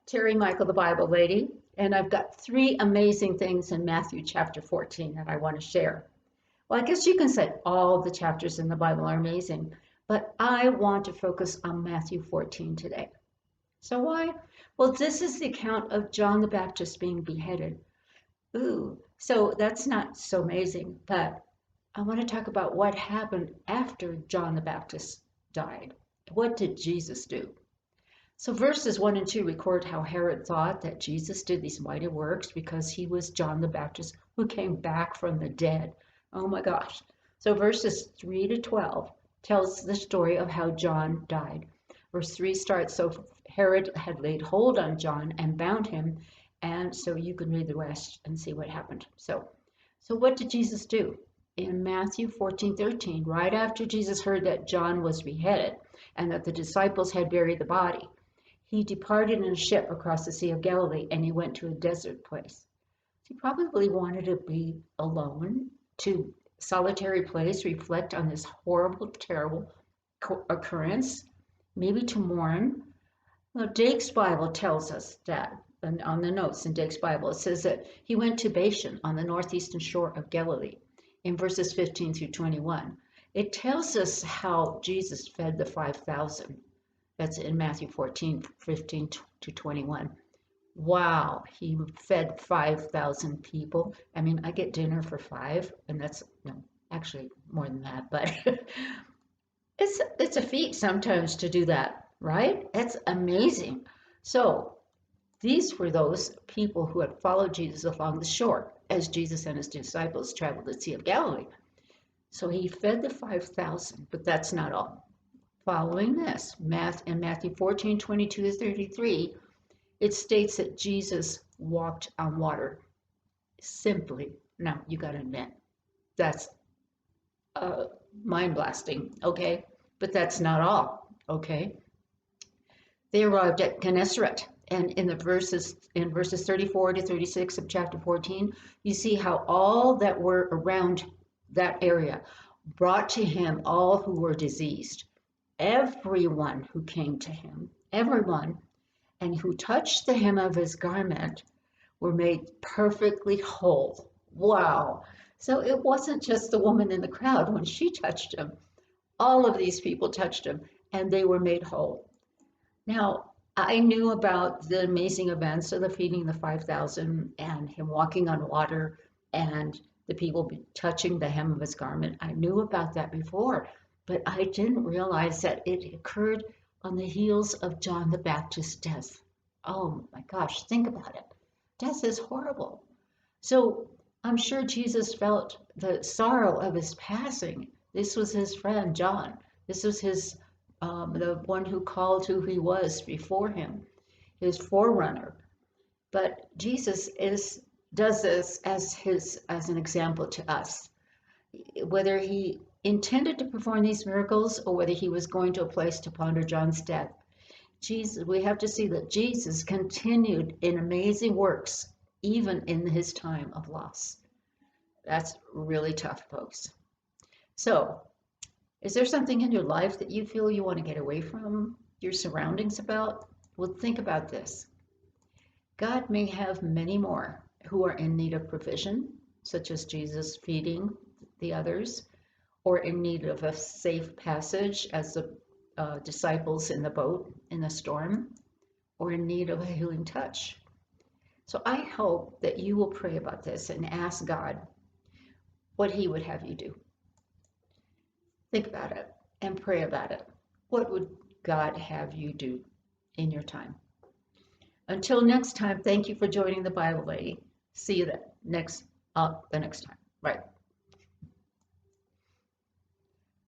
Terry Michael, the Bible lady, and I've got three amazing things in Matthew chapter 14 that I want to share. Well, I guess you can say all the chapters in the Bible are amazing, but I want to focus on Matthew 14 today. So why? Well, this is the account of John the Baptist being beheaded. Ooh, so that's not so amazing, but I want to talk about what happened after John the Baptist died. What did Jesus do? So verses 1 and 2 record how Herod thought that Jesus did these mighty works because he was John the Baptist who came back from the dead. Oh my gosh. So verses 3 to 12 tells the story of how John died. Verse 3 starts, so Herod had laid hold on John and bound him, and so you can read the rest and see what happened. So what did Jesus do? In Matthew 14:13, right after Jesus heard that John was beheaded and that the disciples had buried the body, he departed in a ship across the Sea of Galilee, and he went to a desert place. He probably wanted to be alone, to solitary place, reflect on this horrible, terrible occurrence, maybe to mourn. Well, Dake's Bible tells us that, and on the notes in Dake's Bible, it says that he went to Bashan on the northeastern shore of Galilee in verses 15 through 21. It tells us how Jesus fed the 5,000. That's in Matthew 14, 15 to 21. Wow, he fed 5,000 people. I mean, I get dinner for 5, and that's, no, actually more than that, but it's a feat sometimes to do that, right? That's amazing. So these were those people who had followed Jesus along the shore as Jesus and his disciples traveled the Sea of Galilee. So he fed the 5,000, but that's not all. Following this, in Matthew 14, 22 to 33, it states that Jesus walked on water. Simply, now you got to admit, that's mind-blasting, okay? But that's not all, okay? They arrived at Gennesaret, and in verses 34 to 36 of chapter 14, you see how all that were around that area brought to him all who were diseased. Everyone who came to him, everyone, and who touched the hem of his garment were made perfectly whole. Wow. So it wasn't just the woman in the crowd when she touched him. All of these people touched him, and they were made whole. Now, I knew about the amazing events of the feeding the 5,000 and him walking on water and the people touching the hem of his garment. I knew about that before, but I didn't realize that it occurred on the heels of John the Baptist's death. Oh my gosh, think about it. Death is horrible. So I'm sure Jesus felt the sorrow of his passing. This was his friend, John. This was his, the one who called who he was before him, his forerunner. But Jesus does this as an example to us. Whether he intended to perform these miracles or whether he was going to a place to ponder John's death, we have to see that Jesus continued in amazing works even in his time of loss. That's really tough, folks. So, is there something in your life that you feel you want to get away from your surroundings about? Well, think about this. God may have many more who are in need of provision, such as Jesus feeding the others, or in need of a safe passage as the disciples in the boat in the storm, or in need of a healing touch. So I hope that you will pray about this and ask God what he would have you do. Think about it and pray about it. What would God have you do in your time? Until next time, thank you for joining the Bible Lady. See you the next time. Right.